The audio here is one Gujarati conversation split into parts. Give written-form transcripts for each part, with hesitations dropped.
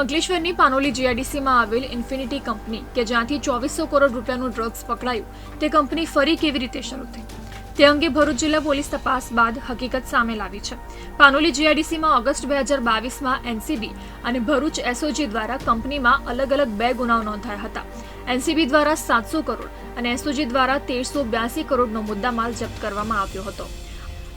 અંકલેશ્વરની પાનોલી જીઆઈડીસીમાં આવેલ ઇન્ફિનિટી કંપની કે જ્યાંથી 2400 કરોડ રૂપિયાનું ડ્રગ્સ પકડાયું તે કંપની ફરી કેવી રીતે શરૂ થઈ તે અંગે ભરૂચ જિલ્લા પોલીસ તપાસ બાદ હકીકત સામે લાવી છે। પાનોલી જીઆઈડીસીમાં ઓગસ્ટ 2022માં એનસીબી અને ભરૂચ એસઓજી દ્વારા કંપનીમાં અલગ અલગ 2 ગુનાઓ નોંધાયા હતા। એનસીબી દ્વારા 700 કરોડ અને એસઓજી દ્વારા 1382 કરોડનો મુદ્દામાલ જપ્ત કરવામાં આવ્યો હતો।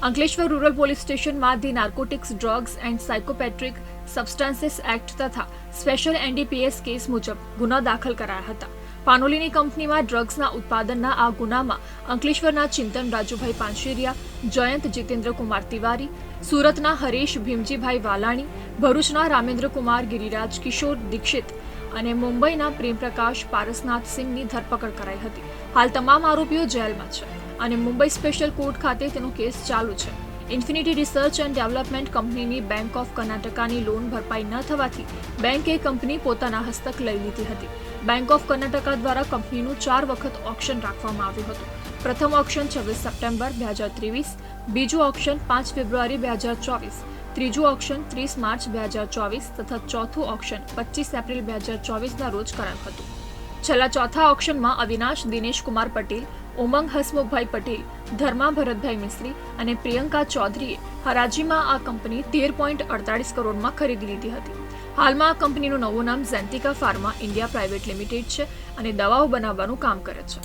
અંકલેશ્વર રૂરલ પોલીસ સ્ટેશનમાં the narcotics drugs and psychotropic substances act તથા સ્પેશિયલ એનડીપીએસ કેસ મુજબ ગુના દાખલ કરાયા હતા। પાનોલીની કંપનીમાં ડ્રગ્સના ઉત્પાદનના આ ગુનામાં અંકલેશ્વરના ચિંતન રાજુભાઈ પાંશેરિયા, જયંત જીતેન્દ્ર કુમાર તિવારી, સુરતના હરેશ ભીમજીભાઈ વાલાણી, ભરૂચના રામેન્દ્ર કુમાર ગિરિરાજ કિશોર દીક્ષિત અને મુંબઈના પ્રેમપ્રકાશ પારસનાથ સિંહની ધરપકડ કરાઈ હતી। હાલ તમામ આરોપીઓ જેલમાં છે અને મુંબઈ સ્પેશિયલ કોર્ટ ખાતે તેનો કેસ ચાલુ છે। ઇન્ફિનિટી રિસર્ચ એન્ડ ડેવલપમેન્ટ કંપનીની બેંક ઓફ કર્ણાટકાની લોન ભરપાઈ ન થવાથી બેંકે કંપની પોતાના હસ્તક લઈ લીધી હતી। બેંક ઓફ કર્ણાટકા દ્વારા કંપનીનું 4 વખત ઓક્શન રાખવામાં આવ્યું હતું। પ્રથમ ઓક્શન 26 સપ્ટેમ્બર 2023, બીજું ઓક્શન 5 ફેબ્રુઆરી 2024, ત્રીજું ઓક્શન 30 માર્ચ 2024 તથા ચોથું ઓક્શન 25 એપ્રિલ 2024ના રોજ કરાયું હતું। છેલ્લા ચોથા ઓક્શનમાં અવિનાશ દિનેશ કુમાર પટેલ, ઉમંગ હસમુખભાઈ પટેલ, ધર્મા ભરતભાઈ મિસ્ત્રી અને પ્રિયંકા ચૌધરીએ હરાજીમાં આ કંપની 13.48 કરોડમાં ખરીદી લીધી હતી। હાલમાં આ કંપનીનું નવું નામ ઝેન્ટિકા ફાર્મા ઇન્ડિયા પ્રાઇવેટ લિમિટેડ છે અને દવાઓ બનાવવાનું કામ કરે છે।